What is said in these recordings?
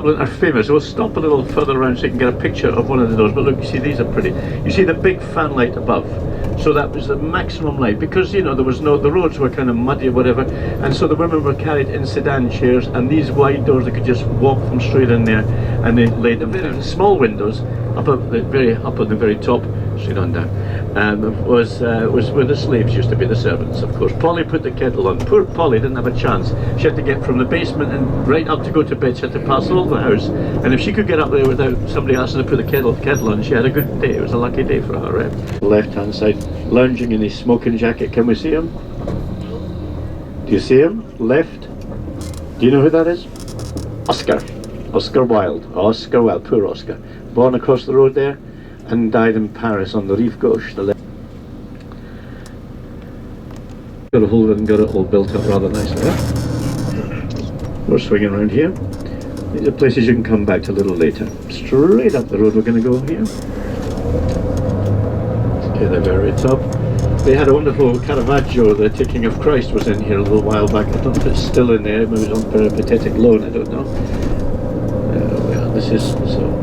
Dublin are famous. We'll stop a little further around so you can get a picture of one of the doors. But look, you see, these are pretty. You see the big fan light above. So that was the maximum light, because you know there was no, the roads were kind of muddy or whatever, and so the women were carried in sedan chairs, and these wide doors they could just walk them straight in there, and they laid them very small windows up at the very top, straight on down. Was where the slaves used to be, the servants, of course. Polly put the kettle on. Poor Polly didn't have a chance. She had to get from the basement and right up to go to bed. She had to pass all the house, and if she could get up there without somebody asking to put the kettle on, she had a good day. It was a lucky day for her, right? Left hand side, lounging in his smoking jacket. Can we see him? Do you see him? Left. Do you know who that is? Oscar Wilde. Oscar Wilde, poor Oscar. Born across the road there, and died in Paris on the Rive Gauche. The left. Got a hold of it and got it all built up rather nicely. We're swinging around here. These are places you can come back to a little later. Straight up the road we're going to go here. Okay, the very top. They had a wonderful Caravaggio, the Taking of Christ, was in here a little while back. I don't know if it's still in there, maybe it's on peripatetic loan, I don't know. Well, this is so.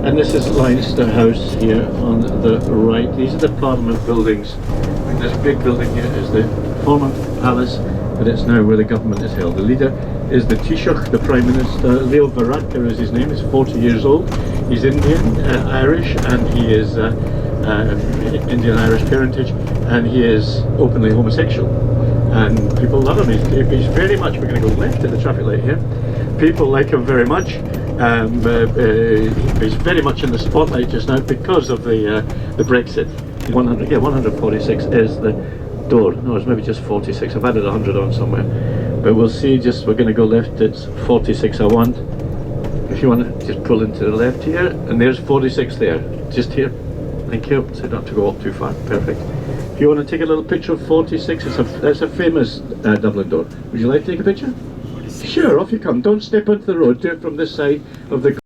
And this is Leinster House here on the right. These are the Parliament buildings. And this big building here is the former palace, but it's now where the government is held. The leader is the Taoiseach, the Prime Minister. Leo Varadkar is his name. He's 40 years old. He's Indian, Irish, and he is Indian-Irish parentage, and he is openly homosexual. And people love him. He's very much, we're going to go left at the traffic light here. People like him very much. He's very much in the spotlight just now because of the Brexit. 146 is the door. No, it's maybe just 46. I've added 100 on somewhere, but we'll see. Just we're going to go left. It's 46 I want. If you want to just pull into the left here, and there's 46 there, just here. Thank you. So you don't have to go up too far. Perfect. If you want to take a little picture of 46, that's a famous Dublin door. Would you like to take a picture? Sure, off you come. Don't step onto the road. Do it from this side of the.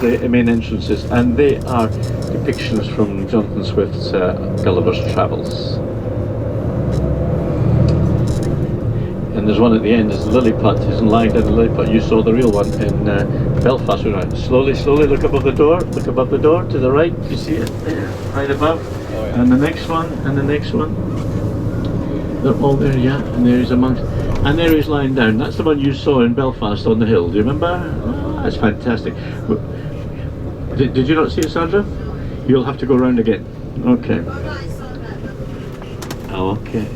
of the main entrances, and they are depictions from Jonathan Swift's Gulliver's Travels. And there's one at the end, is Lilliput, is lying down the Lilliput. You saw the real one in Belfast. Right. Slowly, slowly, look above the door, look above the door, to the right, you see it there, right above. Oh, yeah. And the next one, and the next one. They're all there, yeah, and there he's amongst, and there he's lying down. That's the one you saw in Belfast on the hill, do you remember? Oh, that's fantastic. Did you not see it, Sandra? You'll have to go round again. Okay. Okay.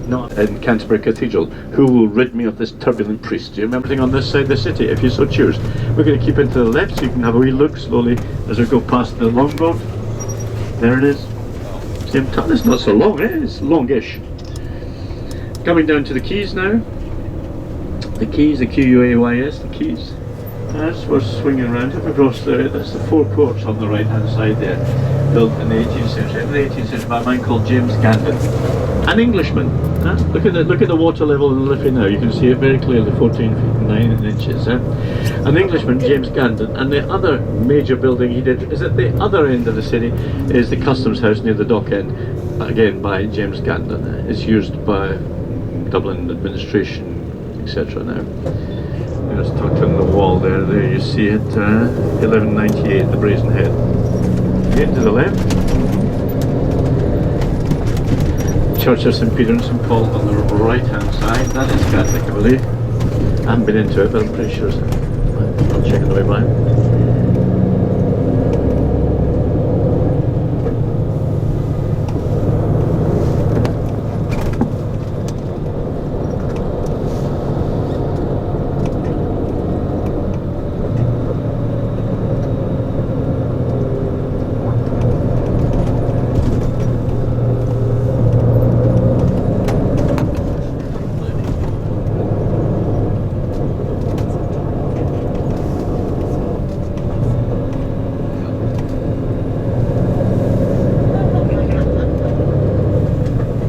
No, in Canterbury Cathedral. Who will rid me of this turbulent priest? Do you remember anything on this side of the city, if you so choose? We're going to keep into the left so you can have a wee look slowly as we go past the longboat. There it is. Same time. It's not so long, eh? It's longish. Coming down to the quays now. The quays, the Quays, the quays. As we're swinging around, if we cross there, that's the four courts on the right hand side there, built in the 18th century. In the 18th century by a man called James Gandon, an Englishman. Huh? Look at the water level in Liffey now. You can see it very clearly, 14 feet 9 inches. An Englishman, James Gandon, and the other major building he did is at the other end of the city, is the customs house near the dock end, again by James Gandon. It's used by Dublin administration, etc. now. Just tucked in the wall there you see it, 1198, the Brazen Head. Again to the left. Church of St Peter and St Paul on the right hand side. That is Catholic, I believe. I haven't been into it, but I'm pretty sure I'll check it the way by.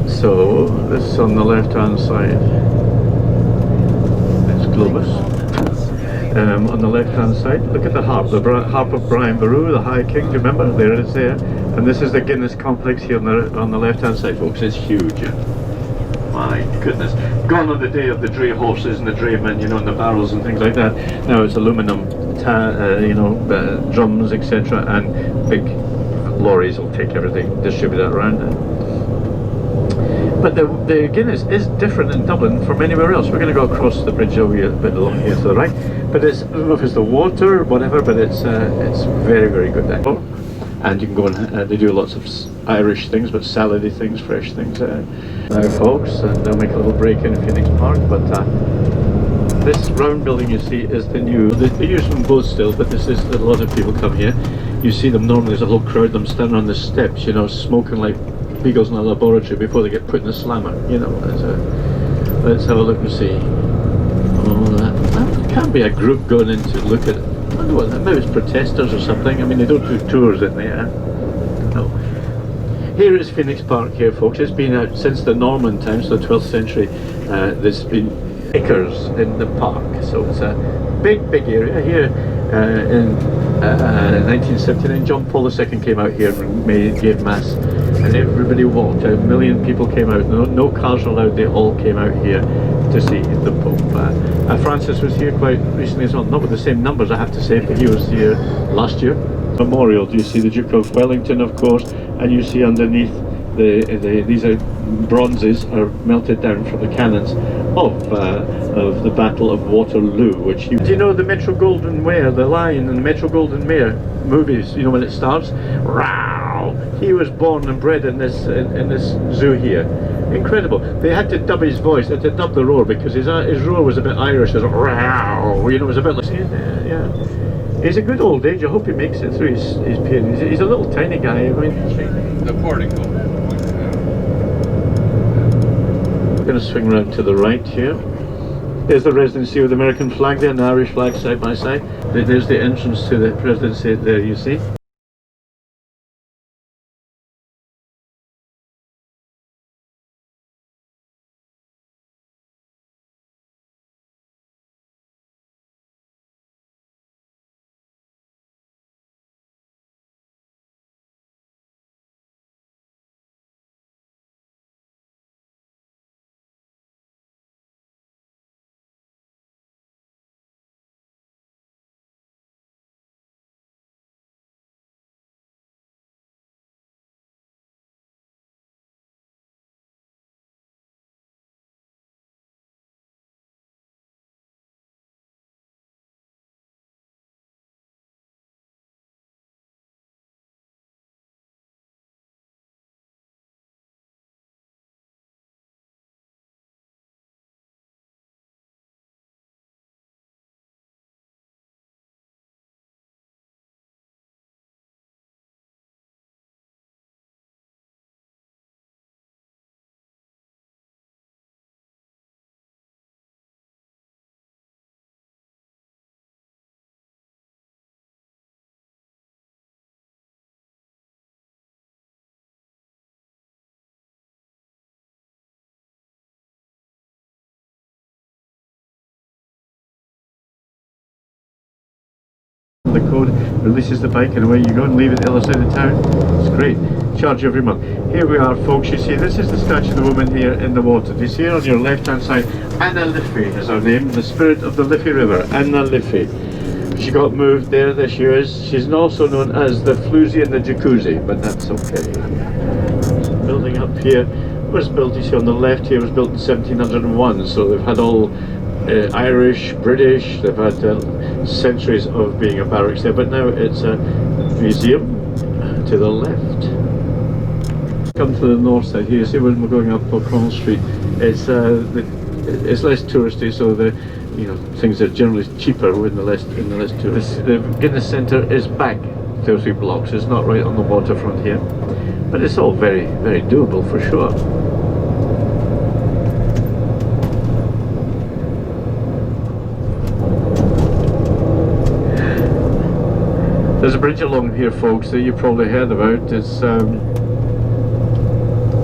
So this on the left hand side is Globus. On the left hand side, look at the harp, the harp of Brian Boru, the High King, do you remember? There it is there. And this is the Guinness complex here on the left hand side, folks. It's huge. My goodness. Gone are the day of the dray horses and the draymen, you know, and the barrels and things like that. Now it's aluminum, drums, etc. and big lorries will take everything, distribute it around. But the Guinness is different in Dublin from anywhere else. We're going to go across the bridge a bit along here to the right. But it's, I don't know if it's the water or whatever, but it's very, very good there. And you can go and they do lots of Irish things, but salady things, fresh things. Now folks, they'll make a little break in Phoenix Park, but this round building you see is the new, they use them both still, but this is, a lot of people come here. You see them normally, there's a whole crowd of them standing on the steps, you know, smoking like beagles in a laboratory before they get put in the slammer, you know. Let's have a look and see. Oh, that can't be a group going in to look at it. I don't know what, maybe it's protesters or something. I mean, they don't do tours in there. No. Here is Phoenix Park here, folks. It's been out since the Norman times, so the 12th century. There's been acres in the park, so it's a big area here. In 1979, John Paul II came out here and gave mass, and everybody walked out. 1 million people came out. No cars were allowed. They all came out here to see the Pope. Francis was here quite recently as well, not with the same numbers, I have to say, but he was here last year. Memorial. Do you see the Duke of Wellington, of course, and you see underneath these are bronzes are melted down from the cannons of the Battle of Waterloo, which do you know the Metro Goldwyn Mayer, the Lion and the Metro Goldwyn Mayer movies, you know, when it starts, Row! He was born and bred in this zoo here. Incredible. They had to dub his voice, they had to dub the roar, because his roar was a bit Irish, as Row! You know, it was a bit like, yeah. He's a good old age. I hope he makes it through his pain. He's a little tiny guy. I mean, the portico. We're going to swing around to the right here. There's the residency with the American flag there and the Irish flag side by side. There's the entrance to the presidency there, you see. the code, releases the bike, and away you go and leave it the other side of town. It's great. Charge every month. Here we are, folks. You see, this is the statue of the woman here in the water. Do you see her on your left-hand side? Anna Liffey is her name, the spirit of the Liffey River. Anna Liffey. She got moved there. There she is. She's also known as the floozy and the jacuzzi, but that's okay. Building up here was built, you see on the left here, was built in 1701, so they've had all Irish, British, they've had centuries of being a barracks there, but now it's a museum to the left. Come to the north side here, you see when we're going up O'Connell Street, it's less touristy, so the things are generally cheaper in the less tourists. The Guinness Centre is back 2 or 3 blocks. It's not right on the waterfront here, but it's all very, very doable for sure. There's a bridge along here, folks, that you've probably heard about.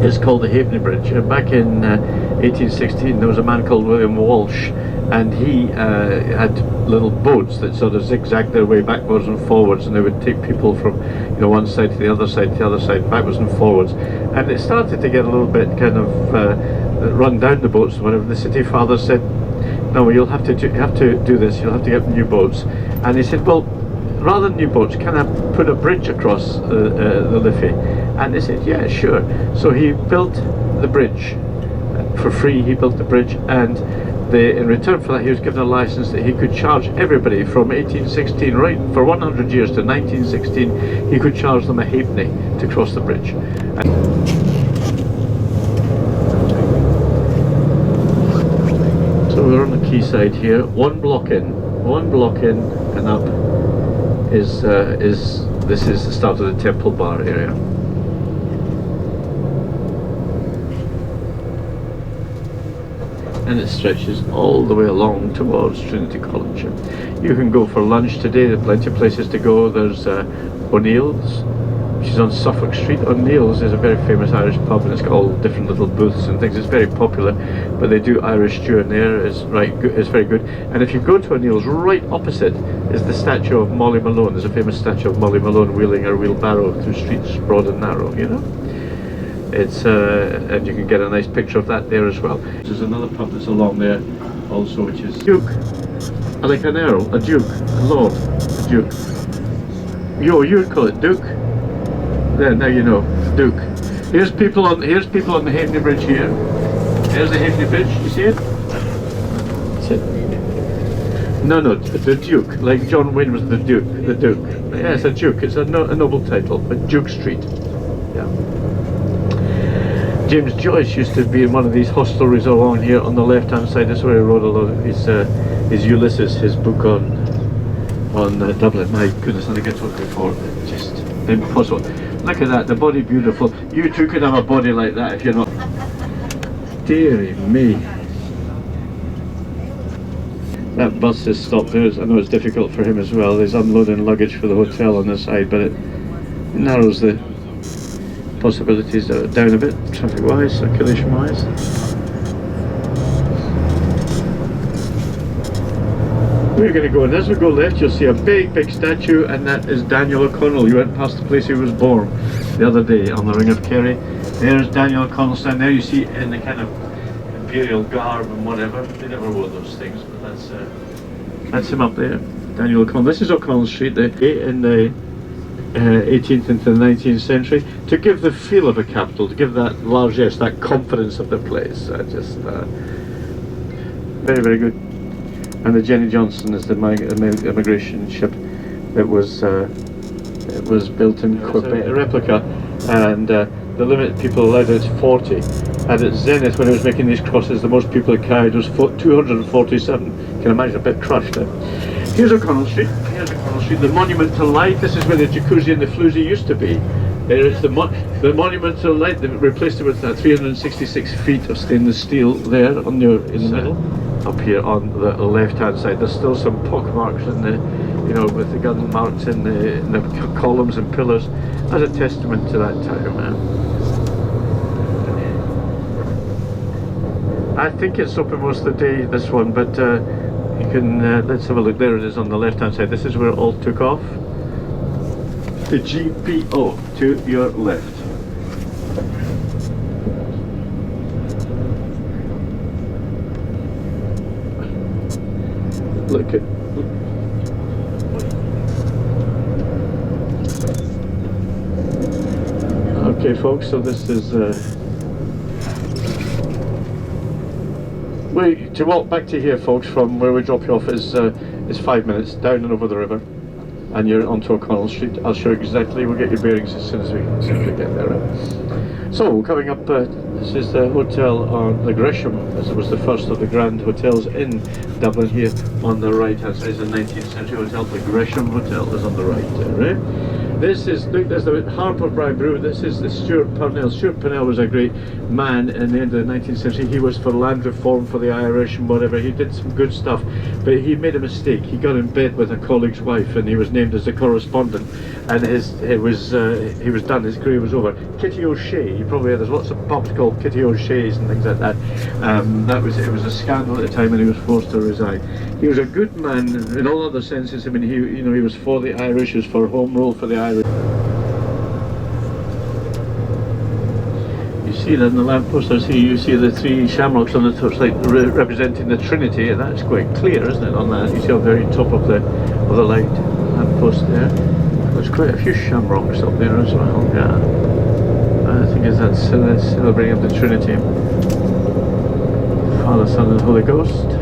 It's called the Halfpenny Bridge. Back in 1816, there was a man called William Walsh, and he had little boats that sort of zigzagged their way backwards and forwards, and they would take people from one side to the other side, backwards and forwards. And it started to get a little bit kind of run down, the boats. Whenever the city father said, "No, you'll have to do this. You'll have to get new boats," and he said, "Well, rather than new boats, can I put a bridge across the Liffey?" And they said, "Yeah, sure." So he built the bridge for free. He built the bridge, and in return for that, he was given a license that he could charge everybody from 1816 right for 100 years to 1916. He could charge them a halfpenny to cross the bridge. So we're on the quayside here. One block in and up is this is the start of the Temple Bar area. And it stretches all the way along towards Trinity College. You can go for lunch today. There are plenty of places to go. There's O'Neill's, which is on Suffolk Street. O'Neill's is a very famous Irish pub, and it's got all different little booths and things. It's very popular, but they do Irish stew in there. It's very good. And if you go to O'Neill's, right opposite is the statue of Molly Malone. There's a famous statue of Molly Malone wheeling her wheelbarrow through streets broad and narrow, It's and you can get a nice picture of that there as well. There's another pub that's along there also, which is Duke. Like an earl, a duke, a lord, a duke. You'd call it Duke. There, now you know, Duke. Here's people on the Halfpenny Bridge here. There's the Halfpenny Bridge. You see it? That's it. No, the Duke. Like John Wayne was the Duke. The Duke. Yeah, it's a Duke. It's a noble title. But Duke Street. Yeah. James Joyce used to be in one of these hostelries along here on the left-hand side. That's where he wrote a lot of his Ulysses, his book on Dublin. My goodness, I think I told you before. Just impossible. Look at that, the body beautiful. You too could have a body like that if you're not. Dearie me. That bus is stopped there. I know it's difficult for him as well. He's unloading luggage for the hotel on the side, but it narrows the possibilities down a bit, traffic-wise, circulation-wise. We're going to go, and as we go left, you'll see a big statue, and that is Daniel O'Connell. You went past the place he was born the other day on the Ring of Kerry. There's Daniel O'Connell standing there. You see in the kind of imperial garb and whatever. They never wore those things, but that's him up there, Daniel O'Connell. This is O'Connell Street, in the 18th into the 19th century, to give the feel of a capital, to give that largesse, that confidence of the place. Very, very good. And the Jenny Johnson is the immigration ship that was built in Quebec. A replica, and the limit people allowed is 40. At its zenith, when it was making these crosses, the most people it carried was 247. You can imagine, a bit crushed. Here's O'Connell Street. The Monument to Light. This is where the jacuzzi and the floozy used to be. There is the Monument to Light. They replaced it with 366 feet of stainless steel there in the middle. Up here on the left-hand side, there's still some pock marks in the, with the gun marks in the columns and pillars, as a testament to that time. I think it's open most of the day, this one, but You can, let's have a look, there it is on the left hand side. This is where it all took off. The GPO to your left. Look at. Okay, folks. So this is. To walk back to here, folks, from where we drop you off is 5 minutes down and over the river, and you're onto O'Connell Street. I'll show you exactly. We'll get your bearings as soon as we get there. Right? So coming up, this is the hotel on the Gresham, as it was the first of the grand hotels in Dublin. Here on the right hand side is a 19th century hotel. The Gresham Hotel is on the right there, right? This is, look, there's the Harper Bride Brew. This is the Stuart Purnell. Stuart Purnell was a great man in the end of the 19th century. He was for land reform for the Irish and whatever. He did some good stuff, but he made a mistake. He got in bed with a colleague's wife, and he was named as the correspondent. And he was done. His career was over. Kitty O'Shea. You probably heard there's lots of pubs called Kitty O'Shea's and things like that. It was a scandal at the time, and he was forced to resign. He was a good man in all other senses. I mean, he was for the Irish. He was for home rule for the Irish. You see that in the lamppost. You see the three shamrocks on the top, like representing the Trinity, and that's quite clear, isn't it? On that, you see on the very top of the light lamppost there. There's quite a few shamrocks up there as well. Yeah, I think that's celebrating the Trinity, Father, Son, and Holy Ghost.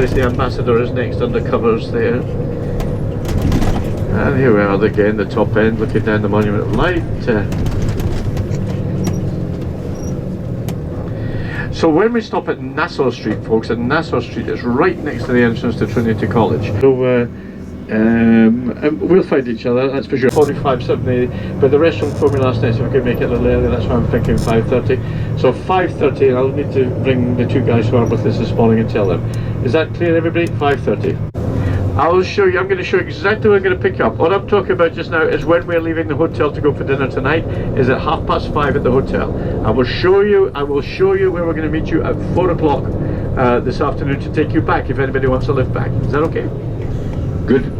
The ambassador is next under covers there, and here we are again, the top end, looking down the Monument of Light. So when we stop at Nassau Street, folks, and Nassau Street is right next to the entrance to Trinity College. So we'll find each other, that's for sure. 45, 780, but the restaurant told me last night, so we could make it a little earlier, that's why I'm thinking 5:30. So 5:30, I'll need to bring the two guys who are with us this morning and tell them. Is that clear, everybody? 5:30. I'll show you, I'm going to show you exactly what I'm going to pick up. What I'm talking about just now is when we're leaving the hotel to go for dinner tonight, is at 5:30 at the hotel. I will show you where we're going to meet you at 4 o'clock this afternoon to take you back if anybody wants to lift back. Is that okay? Good.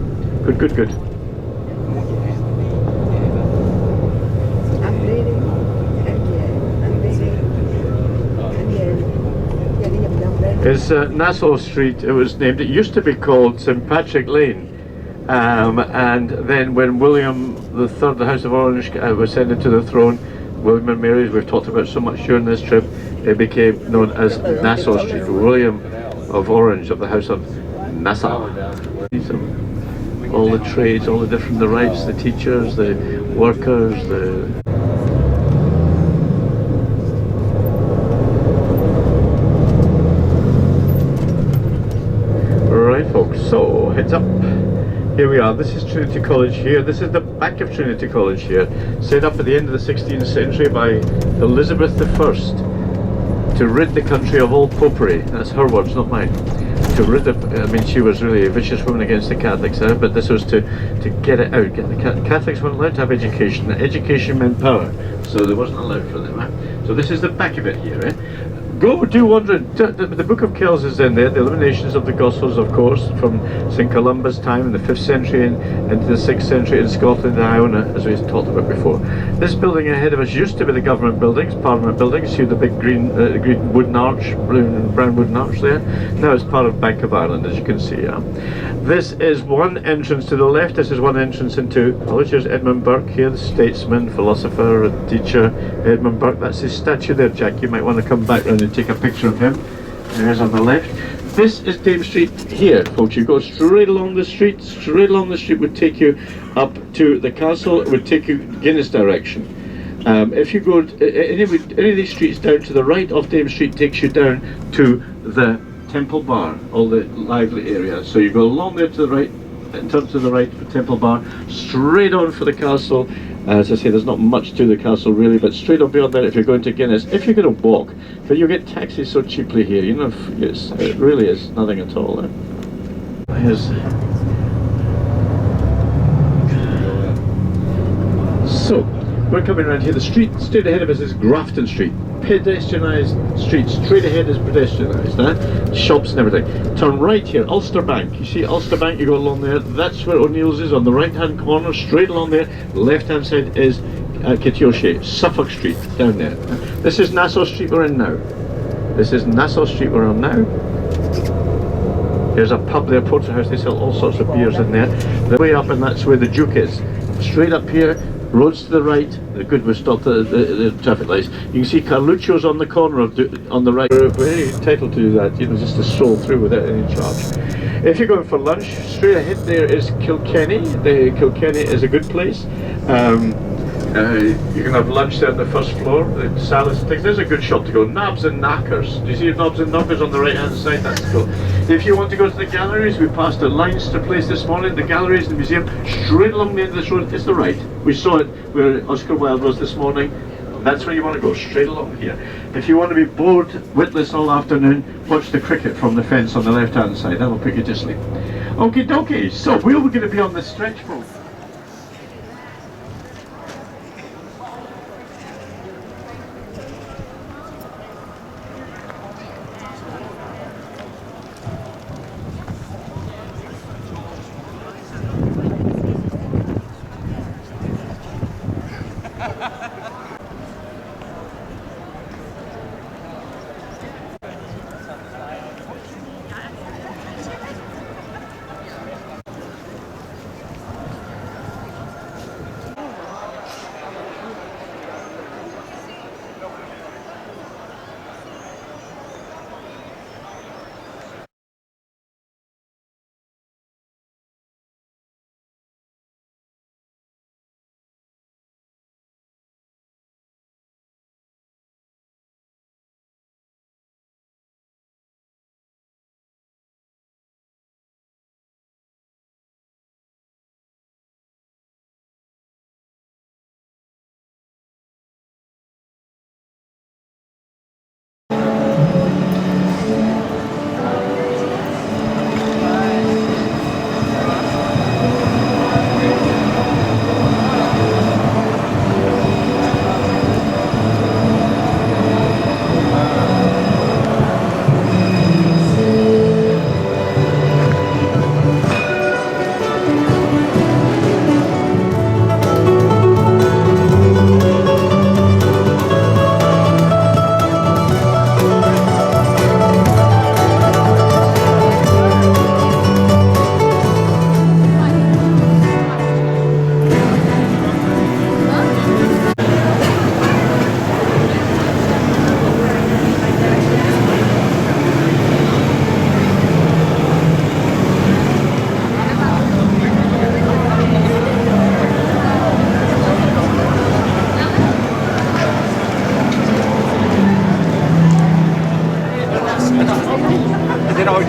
It's Nassau Street. It was named, it used to be called St Patrick Lane, and then when William III, the House of Orange, was ascended to the throne, William and Mary, we've talked about so much during this trip, it became known as Nassau Street. William of Orange of the House of Nassau. All the trades, all the different, the rights, the teachers, the workers, the... Right folks, so heads up. Here we are, this is Trinity College here. This is the back of Trinity College here, set up at the end of the 16th century by Elizabeth I to rid the country of all popery. That's her words, not mine. To rid of, I mean, she was really a vicious woman against the Catholics, but this was to get it out. Get the Catholics weren't allowed to have education. Education meant power, so they wasn't allowed for them. So this is the back of it here. Go do wondering. The Book of Kells is in there, the illuminations of the Gospels, of course, from St Columba's time in the 5th century and into the 6th century in Scotland and Iona, as we talked about before. This building ahead of us used to be the government buildings, Parliament buildings. See the big green wooden arch, brown wooden arch there? Now it's part of Bank of Ireland, as you can see. This is one entrance to the left. This is one entrance into college. Here's Edmund Burke here, the statesman, philosopher, and teacher. Edmund Burke, that's his statue there, Jack. You might want to come back round and take a picture of him. There's on the left. This is Dame Street here, folks. You go straight along the street. Straight along the street would take you up to the castle. It would take you Guinness direction. If you go any of these streets down to the right of Dame Street takes you down to the Temple Bar, all the lively area. So you go along there to the right, and turn to the right for Temple Bar, straight on for the castle, As I say, there's not much to the castle really, but straight up beyond there, if you're going to Guinness, if you're going to walk, but you get taxis so cheaply here, you know, it really is nothing at all. Here's So, we're coming around here. The street straight ahead of us is Grafton Street. Pedestrianised street. Straight ahead is pedestrianised. Shops and everything. Turn right here, Ulster Bank. You see Ulster Bank, you go along there. That's where O'Neill's is, on the right-hand corner, straight along there. Left-hand side is Cathedral, Suffolk Street, down there. This is Nassau Street we're in now. This is Nassau Street we're on now. There's a pub there, Porterhouse. They sell all sorts of beers in there. The way up, and that's where the Duke is. Straight up here, roads to the right. The good, we've stopped the traffic lights. You can see Carluccio's on the corner of on the right. We're very entitled to do that, you know, just to stroll through without any charge. If you're going for lunch, straight ahead there is Kilkenny. Kilkenny is a good place. You can have lunch there on the first floor. The salads and things. There's a good shop to go. Nabs and Knackers. Do you see Nabs and Knackers on the right hand side? That's cool. If you want to go to the galleries, we passed a Leinster place this morning. The galleries, the museum, straight along the end of this road is the right. We saw it where Oscar Wilde was this morning. That's where you want to go, straight along here. If you want to be bored, witless all afternoon, watch the cricket from the fence on the left hand side. That'll put you to sleep. Okie dokie. So we're going to be on the stretch for.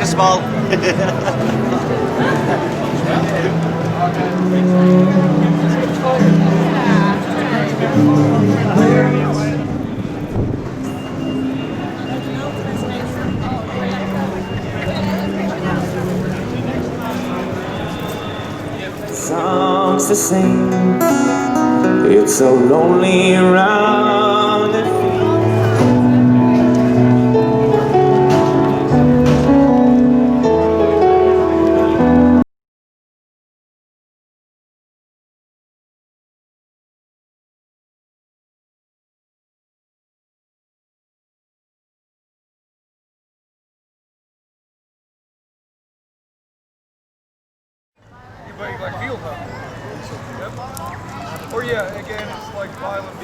Small. Songs to sing. It's so lonely around Liffey. Like field hockey. Yep. Or yeah, again, it's like violent.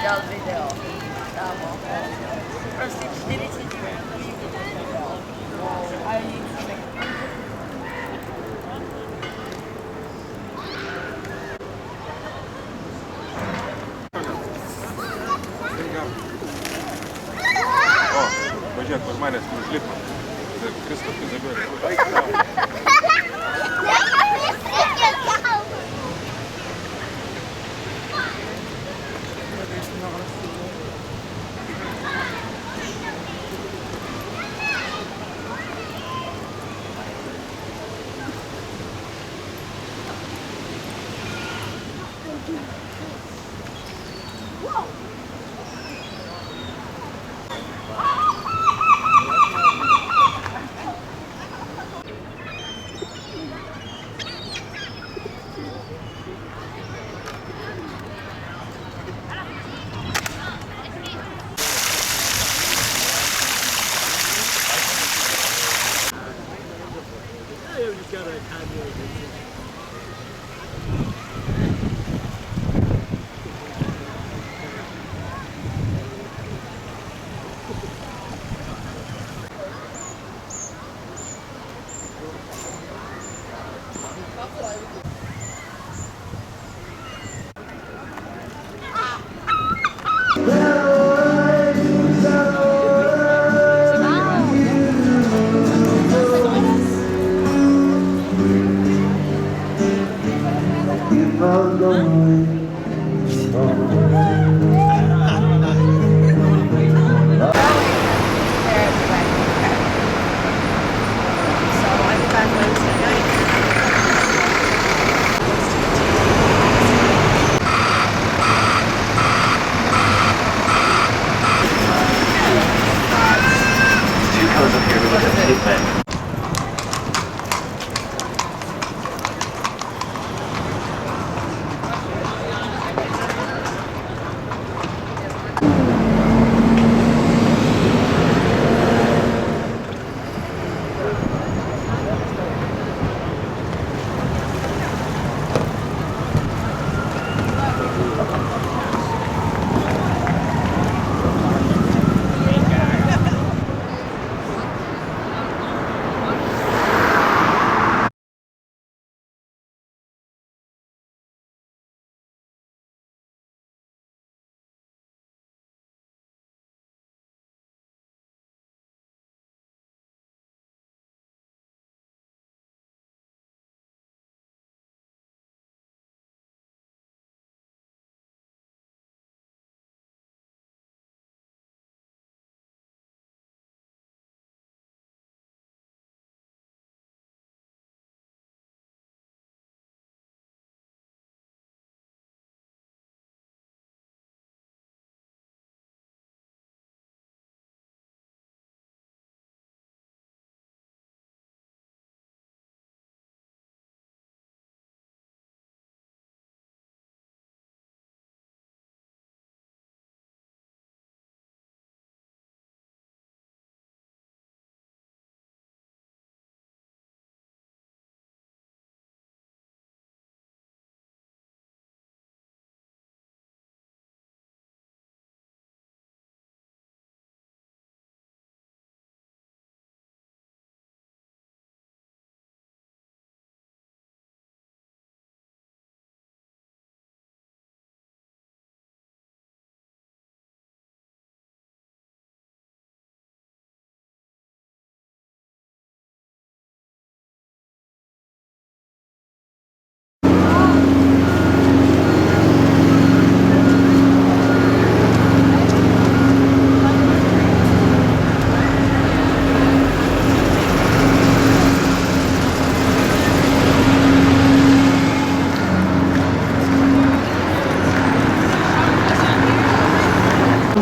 dal video. Stavo. Prosti 40 video. Божак, нормально, с Liffey. Крестовки заберешь.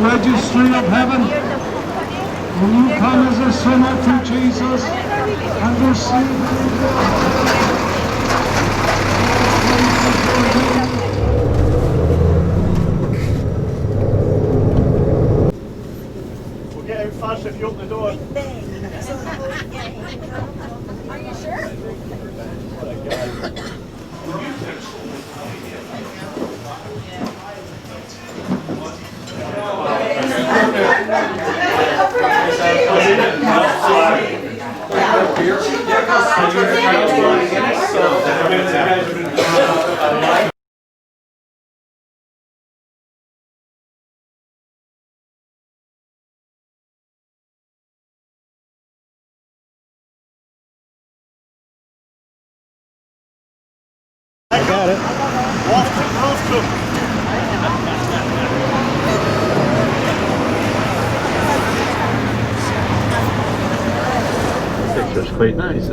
Registry of heaven. Will you come as a sinner to Jesus and receive We'll get out fast if you open the door. Are you sure? What a guy. quite nice.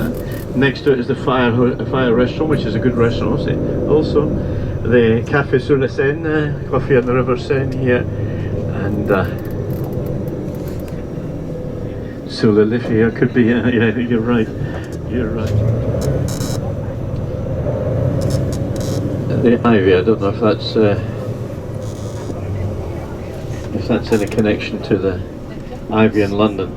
Next to it is the Fire restaurant, which is a good restaurant also. The Café sur la Seine, coffee on the River Seine here, and so the Liffey here could be, yeah, you're right. The Ivy, I don't know if that's any connection to the Ivy in London.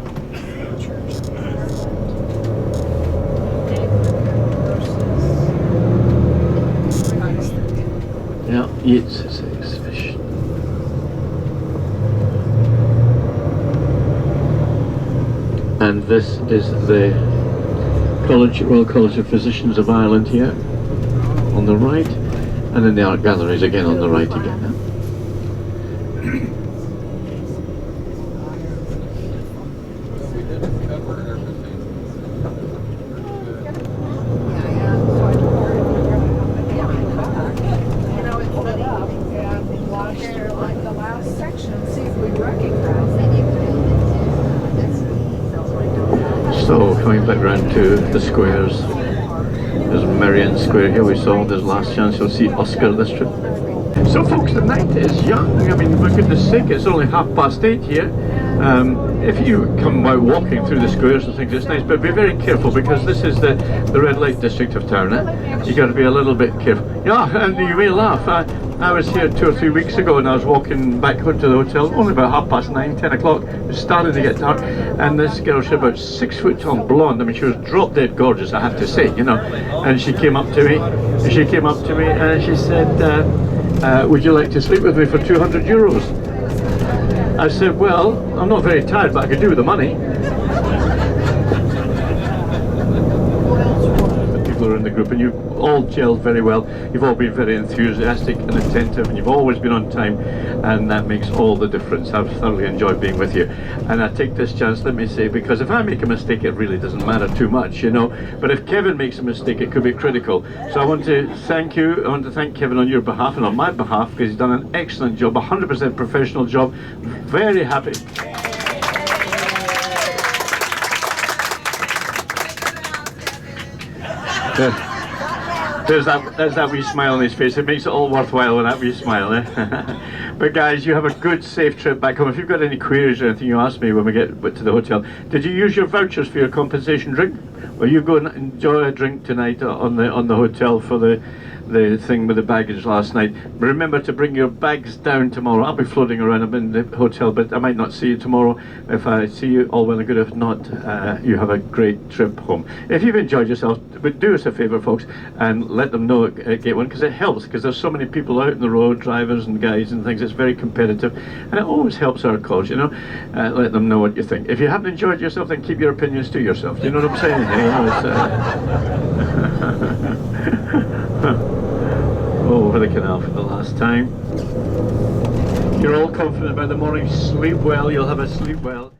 Yeah, Yeats exhibition. And this is the Royal College of Physicians of Ireland here on the right, and then the art galleries again on the right again. So coming back round to the squares, there's Marion Square here we saw, there's last chance you'll see Oscar this trip. So folks, the night is young. I mean, for goodness sake, it's only 8:30 here. If you come out walking through the squares and things, it's nice, but be very careful because this is the red light district of town. You got to be a little bit careful. Yeah, and you may laugh. I was here 2 or 3 weeks ago and I was walking back home to the hotel, only about 9:30, 10 o'clock. It was starting to get dark, and this girl, she was about 6 foot tall, blonde. I mean, she was drop dead gorgeous, I have to say, you know. And she came up to me, and she said, would you like to sleep with me for 200 euros? I said, well, I'm not very tired, but I could do with the money. The people who are in the group, and you all gelled very well. You've all been very enthusiastic and attentive, and you've always been on time, and that makes all the difference. I've thoroughly enjoyed being with you. And I take this chance, let me say, because if I make a mistake, it really doesn't matter too much, you know. But if Kevin makes a mistake, it could be critical. So I want to thank you. I want to thank Kevin on your behalf and on my behalf, because he's done an excellent job, 100% professional job. Very happy. There's that wee smile on his face. It makes it all worthwhile with that wee smile, eh? But guys, you have a good, safe trip back home. If you've got any queries or anything, you ask me when we get to the hotel. Did you use your vouchers for your compensation drink? Well, you go and enjoy a drink tonight on the hotel for the thing with the baggage last night. Remember to bring your bags down tomorrow. I'll be floating around. I'm in the hotel, but I might not see you tomorrow. If I see you, all well and good. If not, you have a great trip home. If you've enjoyed yourself, but do us a favour, folks, and let them know at Gate 1, because it helps, because there's so many people out in the road, drivers and guides and things. It's very competitive, and it always helps our cause, you know. Let them know what you think. If you haven't enjoyed yourself, then keep your opinions to yourself. Do you know what I'm saying? Over the canal for the last time. You're all confident about the morning. Sleep well. You'll have a sleep well.